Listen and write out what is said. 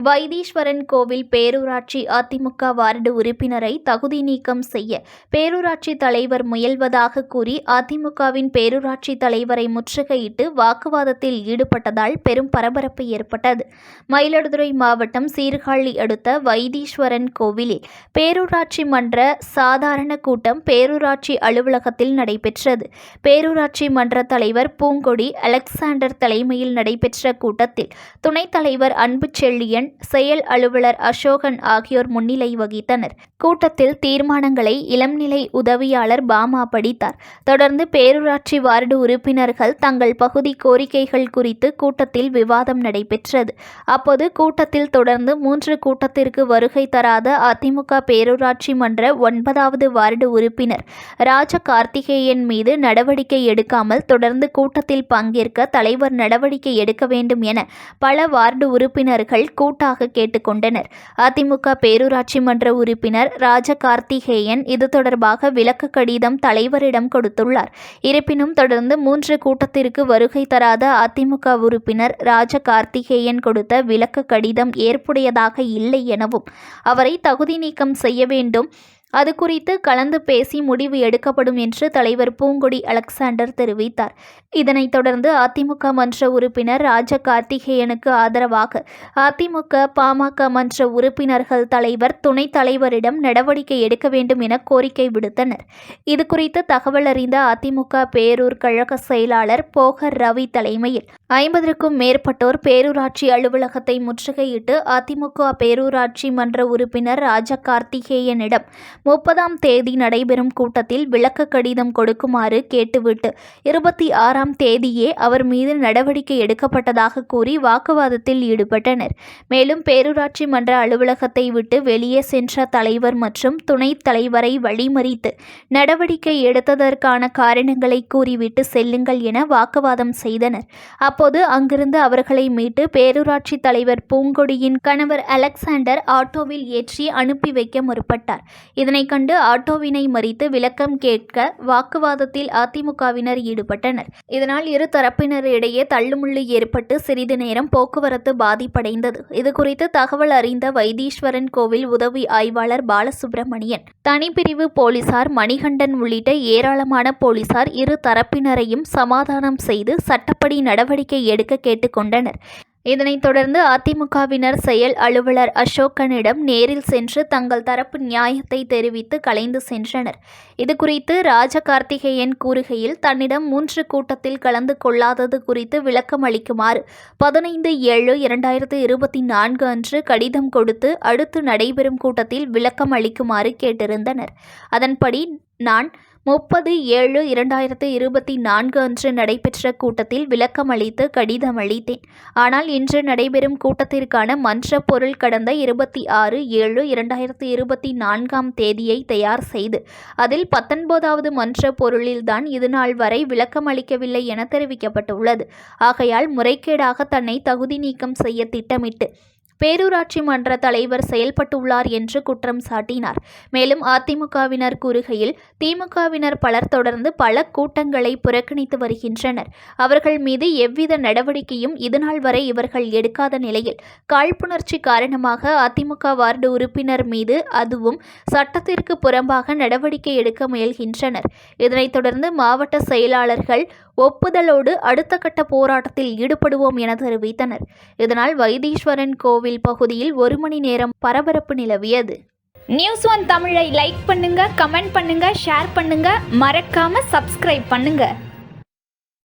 வைத்தீஸ்வரன் கோவில் பேரூராட்சி அதிமுக வார்டு உறுப்பினரை தகுதி நீக்கம் செய்ய பேரூராட்சி தலைவர் முயல்வதாக கூறி அதிமுகவின் பேரூராட்சி தலைவரை முற்றுகையிட்டு வாக்குவாதத்தில் ஈடுபட்டதால் பெரும் பரபரப்பு ஏற்பட்டது. மயிலாடுதுறை மாவட்டம் சீர்காழி அடுத்த வைத்தீஸ்வரன் கோவிலில் பேரூராட்சி மன்ற சாதாரண கூட்டம் பேரூராட்சி அலுவலகத்தில் நடைபெற்றது. பேரூராட்சி மன்ற தலைவர் பூங்கொடி அலெக்சாண்டர் தலைமையில் நடைபெற்ற கூட்டத்தில் துணைத் தலைவர் அன்புச்செழியன், செயல் அலுவலர் அசோகன் ஆகியோர் முன்னிலை வகித்தனர். கூட்டத்தில் தீர்மானங்களை இளம்நிலை உதவியாளர் பாமா படித்தார். தொடர்ந்து பேரூராட்சி வார்டு உறுப்பினர்கள் தங்கள் பகுதி கோரிக்கைகள் குறித்து கூட்டத்தில் விவாதம் நடைபெற்றது. அப்போது கூட்டத்தில் தொடர்ந்து 3 கூட்டத்திற்கு வருகை தராத அதிமுக பேரூராட்சி மன்ற 9வது வார்டு உறுப்பினர் ராஜ கார்த்திகேயன் மீது நடவடிக்கை எடுக்காமல் தொடர்ந்து கூட்டத்தில் பங்கேற்க தலைவர் நடவடிக்கை எடுக்க வேண்டும் என பல வார்டு உறுப்பினர்கள் கூட்டாக கேட்டுக்கொண்டனர். அதிமுக பேரூராட்சி மன்ற உறுப்பினர் ராஜ கார்த்திகேயன் இது தொடர்பாக விளக்க கடிதம் தலைவரிடம் கொடுத்துள்ளார். இருப்பினும் தொடர்ந்து 3 கூட்டத்திற்கு வருகை தராத அதிமுக உறுப்பினர் ராஜ கார்த்திகேயன் கொடுத்த விளக்க கடிதம் ஏற்புடையதாக இல்லை எனவும் அவரை தகுதி நீக்கம் செய்ய வேண்டும், அது குறித்து கலந்து பேசி முடிவு எடுக்கப்படும் என்று தலைவர் பூங்கொடி அலெக்சாண்டர் தெரிவித்தார். இதனைத் தொடர்ந்து அதிமுக மன்ற உறுப்பினர் ராஜ கார்த்திகேயனுக்கு ஆதரவாக அதிமுக பாமக மன்ற உறுப்பினர்கள் தலைவர் துணைத் தலைவரிடம் நடவடிக்கை எடுக்க வேண்டும் என கோரிக்கை விடுத்தனர். இதுகுறித்து தகவல் அறிந்த அதிமுக பேரூர் கழக செயலாளர் போகர் ரவி தலைமையில் 50க்கும் மேற்பட்டோர் பேரூராட்சி அலுவலகத்தை முற்றுகையிட்டு அதிமுக பேரூராட்சி மன்ற உறுப்பினர் ராஜ கார்த்திகேயனிடம் 30ஆம் தேதி நடைபெறும் கூட்டத்தில் விளக்க கடிதம் கொடுக்குமாறு கேட்டுவிட்டு 26ஆம் தேதியே அவர் மீது நடவடிக்கை எடுக்கப்பட்டதாக கூறி வாக்குவாதத்தில் ஈடுபட்டனர். மேலும் பேரூராட்சி மன்ற அலுவலகத்தை விட்டு வெளியே சென்ற தலைவர் மற்றும் துணைத் தலைவரை வழிமறித்து நடவடிக்கை எடுத்ததற்கான காரணங்களை கூறிவிட்டு செல்லுங்கள் என வாக்குவாதம் செய்தனர். அப்போது அங்கிருந்து அவர்களை மீட்டு பேரூராட்சி தலைவர் பூங்கொடியின் கணவர் அலெக்சாண்டர் ஆட்டோவில் ஏற்றி அனுப்பி வைக்க முற்பட்டார். இதனை கண்டு ஆட்டோவினை மறித்து விளக்கம் கேட்க வாக்குவாதத்தில் அதிமுகவினர் ஈடுபட்டனர். இதனால் இரு தரப்பினரிடையே தள்ளுமுள்ளு ஏற்பட்டு சிறிது நேரம் போக்குவரத்து பாதிப்படைந்தது. இதுகுறித்து தகவல் அறிந்த வைத்தீஸ்வரன் கோவில் உதவி ஆய்வாளர் பாலசுப்ரமணியன், தனிப்பிரிவு போலீசார் மணிகண்டன் உள்ளிட்ட ஏராளமான போலீசார் இரு தரப்பினரையும் சமாதானம் செய்து சட்டப்படி நடவடிக்கை எடுக்க கேட்டுக்கொண்டனர். இதனைத் தொடர்ந்து அதிமுகவினர் செயல் அலுவலர் அசோகனிடம் நேரில் சென்று தங்கள் தரப்பு நியாயத்தை தெரிவித்து கலைந்து சென்றனர். இதுகுறித்து ராஜ கார்த்திகேயன் கூறுகையில், தன்னிடம் 3 கூட்டத்தில் கலந்து கொள்ளாதது குறித்து விளக்கம் அளிக்குமாறு 15/7/2024 அன்று கடிதம் கொடுத்து அடுத்து நடைபெறும் கூட்டத்தில் விளக்கம் அளிக்குமாறு கேட்டிருந்தனர். அதன்படி நான் 30/7/2024 அன்று நடைபெற்ற கூட்டத்தில் விளக்கம் அளித்து கடிதம் அளித்தேன். ஆனால் இன்று நடைபெறும் கூட்டத்திற்கான மன்ற பொருள் கடந்த 26/7/2024 தேதியை தயார் செய்து அதில் 19வது மன்ற பொருளில்தான் இதுநாள் வரை விளக்கம் அளிக்கவில்லை என தெரிவிக்கப்பட்டுள்ளது. ஆகையால் முறைகேடாக தன்னை தகுதி நீக்கம் செய்ய திட்டமிட்டு பேரூராட்சி மன்ற தலைவர் செயல்பட்டுள்ளார் என்று குற்றம் சாட்டினார். மேலும் அதிமுகவினர் கூறுகையில், திமுகவினர் பலர் தொடர்ந்து பல கூட்டங்களை புறக்கணித்து வருகின்றனர். அவர்கள் மீது எவ்வித நடவடிக்கையும் இதுநாள் வரை இவர்கள் எடுக்காத நிலையில் காழ்ப்புணர்ச்சி காரணமாக அதிமுக வார்டு உறுப்பினர் மீது அதுவும் சட்டத்திற்கு புறம்பாக நடவடிக்கை எடுக்க முயல்கின்றனர். இதனைத் தொடர்ந்து மாவட்ட செயலாளர்கள் ஒப்புதலோடு அடுத்த கட்ட போராட்டத்தில் ஈடுபடுவோம் என தெரிவித்தனர். இதனால் வைத்தீஸ்வரன் கோவில் பகுதியில் 1 மணி நேரம் பரபரப்பு நிலவியது. News1 தமிழை லைக் பண்ணுங்க, கமெண்ட் பண்ணுங்க, ஷேர் பண்ணுங்க, மறக்காம சப்ஸ்கிரைப் பண்ணுங்க.